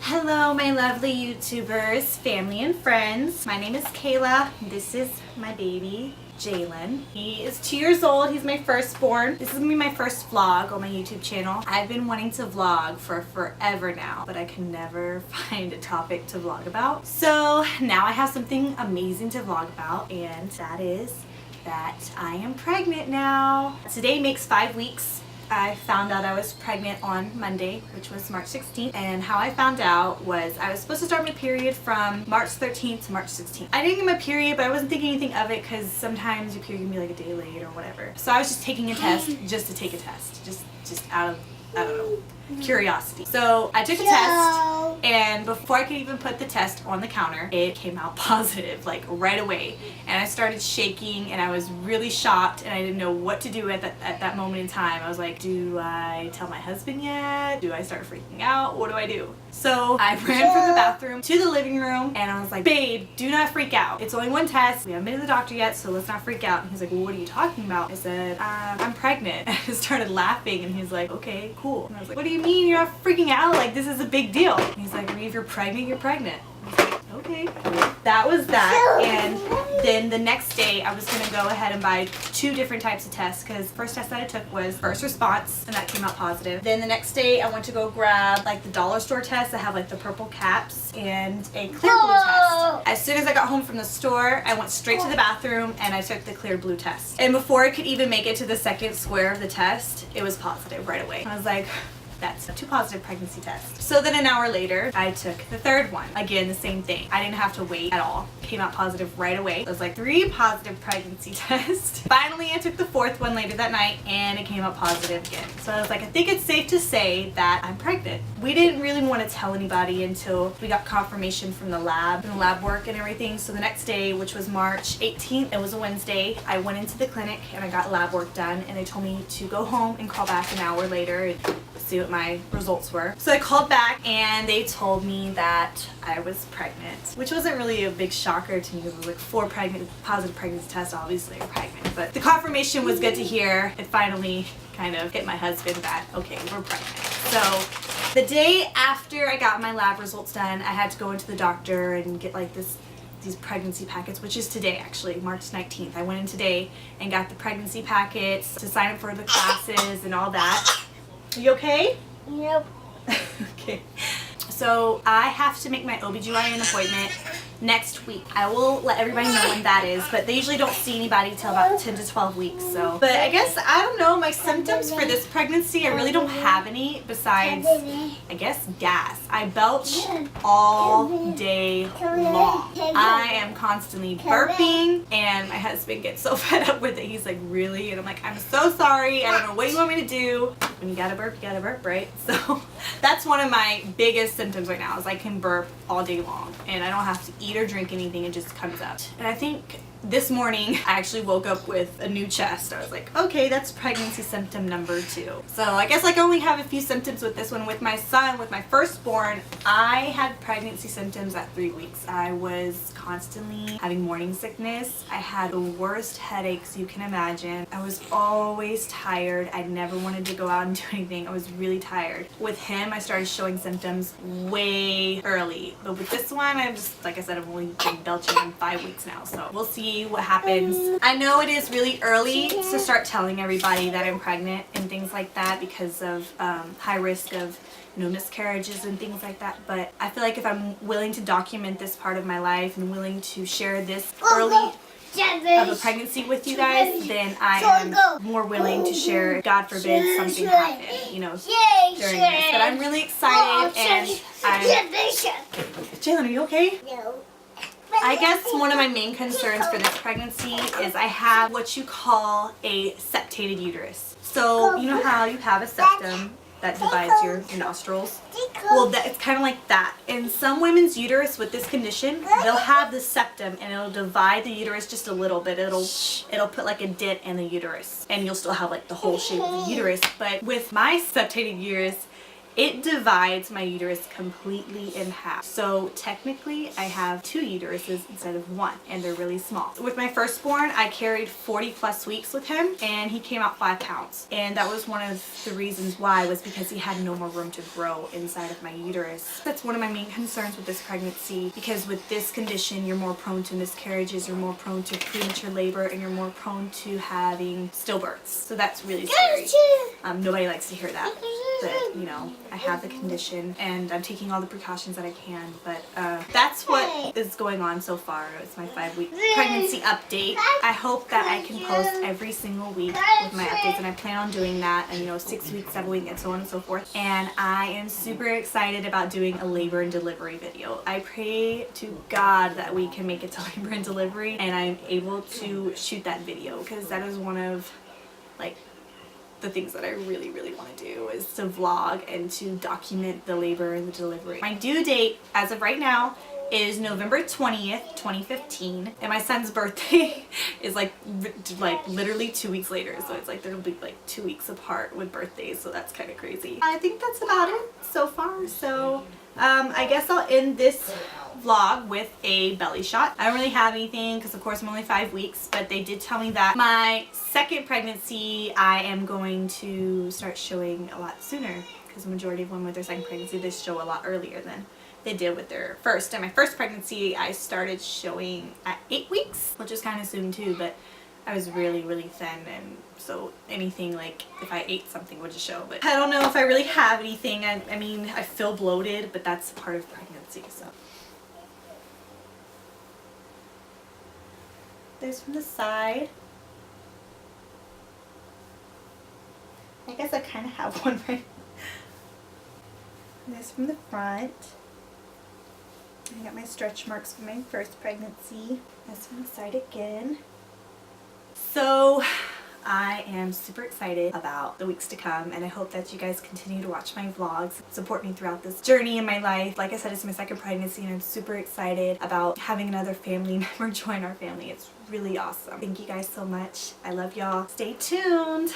Hello my lovely YouTubers, family and friends. My name is Kayla. This is my baby, Jalen. He is 2 years old. He's my firstborn. This is gonna be my first vlog on my YouTube channel. I've been wanting to vlog for forever now, but I can never find a topic to vlog about. So now I have something amazing to vlog about, and that is that I am pregnant now. Today makes 5 weeks. I found out I was pregnant on Monday, which was March 16th, and how I found out was I was supposed to start my period from March 13th to March 16th. I didn't get my period, but I wasn't thinking anything of it because sometimes your period can be like a day late or whatever. So I was just taking a test just to take a test, just out of, I don't know, curiosity. So I took a test, and before I could even put the test on the counter, it came out positive, like right away. And I started shaking, and I was really shocked, and I didn't know what to do at that moment in time. I was like, do I tell my husband yet? Do I start freaking out? What do I do? So I ran from the bathroom to the living room, and I was like, babe, do not freak out. It's only one test. We haven't been to the doctor yet, so let's not freak out. And he's like, well, what are you talking about? I said, I'm pregnant. And I started laughing, and he's like, okay, cool. And I was like, what do you mean you're not freaking out? Like, this is a big deal. And he's like, I mean, if you're pregnant, you're pregnant. I was like, okay. That was that. And then the next day I was gonna go ahead and buy 2 different types of tests, because the first test that I took was first response, and that came out positive. Then the next day I went to go grab like the dollar store test that have like the purple caps and a clear blue test. As soon as I got home from the store, I went straight to the bathroom and I took the clear blue test. And before I could even make it to the second square of the test, it was positive right away. I was like, that's 2 positive pregnancy tests. So then an hour later, I took the third one. Again, the same thing. I didn't have to wait at all. Came out positive right away. It was like 3 positive pregnancy tests. Finally, I took the 4th one later that night, and it came out positive again. So I was like, I think it's safe to say that I'm pregnant. We didn't really want to tell anybody until we got confirmation from the lab and lab work and everything. So the next day, which was March 18th, it was a Wednesday, I went into the clinic and I got lab work done, and they told me to go home and call back an hour later and see what my results were. So I called back, and they told me that I was pregnant, which wasn't really a big shocker to me because it was like 4 positive pregnancy tests. Obviously I'm pregnant, but the confirmation was good to hear. It finally kind of hit my husband that, okay, we're pregnant. So the day after I got my lab results done, I had to go into the doctor and get like these pregnancy packets, which is today actually, March 19th. I went in today and got the pregnancy packets to sign up for the classes and all that. You okay? Yep. Okay. So I have to make my OBGYN appointment next week. I will let everybody know when that is, but they usually don't see anybody till about 10 to 12 weeks. So, but I guess, I don't know, my symptoms for this pregnancy, I really don't have any besides, I guess, gas. I belch all day long. I am constantly burping, and my husband gets so fed up with it. He's like, really? And I'm like, I'm so sorry. I don't know what you want me to do. When you gotta burp, right? So that's one of my biggest symptoms right now, is I can burp all day long, and I don't have to eat or drink anything. It just comes out. And I think this morning I actually woke up with a new chest. I was like, okay, that's pregnancy symptom number 2. So I guess I can only have a few symptoms with this one. With my son, with my firstborn, I had pregnancy symptoms at 3 weeks. I was constantly having morning sickness. I had the worst headaches you can imagine. I was always tired. I never wanted to go out and do anything. I was really tired. With him, I started showing symptoms way early. But with this one, I'm just, like I said, I've only been belching in 5 weeks now. So we'll see what happens. I know it is really early to start telling everybody that I'm pregnant and things like that because of high risk of miscarriages and things like that, but I feel like if I'm willing to document this part of my life and willing to share this early of a pregnancy with you guys, then I am more willing to share, God forbid something happen, during this. But I'm really excited, and Jalen, are you okay? No. I guess one of my main concerns for this pregnancy is I have what you call a septated uterus. So you know how you have a septum that divides your nostrils? Well, it's kind of like that. In some women's uterus with this condition, they'll have the septum, and it'll divide the uterus just a little bit. It'll put like a dent in the uterus, and you'll still have like the whole shape of the uterus. But with my septated uterus, it divides my uterus completely in half. So technically I have 2 uteruses instead of 1, and they're really small. With my firstborn, I carried 40 plus weeks with him, and he came out 5 pounds. And that was one of the reasons why, was because he had no more room to grow inside of my uterus. That's one of my main concerns with this pregnancy, because with this condition, you're more prone to miscarriages, you're more prone to premature labor, and you're more prone to having stillbirths. So that's really scary. Nobody likes to hear that. But, you know, I have the condition and I'm taking all the precautions that I can, but that's what is going on so far. It's my 5-week pregnancy update. I hope that I can post every single week with my updates, and I plan on doing that, and 6 weeks, 7 weeks, and so on and so forth. And I am super excited about doing a labor and delivery video. I pray to God that we can make it to labor and delivery and I'm able to shoot that video, because that is one of the things that I really want to do, is to vlog and to document the labor and the delivery. My due date as of right now is November 20th, 2015, and my son's birthday is like literally 2 weeks later, so it's like they'll be like 2 weeks apart with birthdays, so that's kind of crazy. I think that's about it so far. So I guess I'll end this vlog with a belly shot. I don't really have anything because of course I'm only 5 weeks, but they did tell me that my second pregnancy I am going to start showing a lot sooner, because the majority of women with their second pregnancy, they show a lot earlier than they did with their first. And my first pregnancy I started showing at 8 weeks, which is kind of soon too, but I was really thin, and so anything like if I ate something would just show. But I don't know if I really have anything. I mean, I feel bloated, but that's part of pregnancy. So there's from the side. I guess I kind of have one right. And there's from the front. I got my stretch marks from my first pregnancy. That's from the side again. So I am super excited about the weeks to come, and I hope that you guys continue to watch my vlogs, support me throughout this journey in my life. Like I said, it's my second pregnancy and I'm super excited about having another family member join our family. It's really awesome. Thank you guys so much. I love y'all. Stay tuned.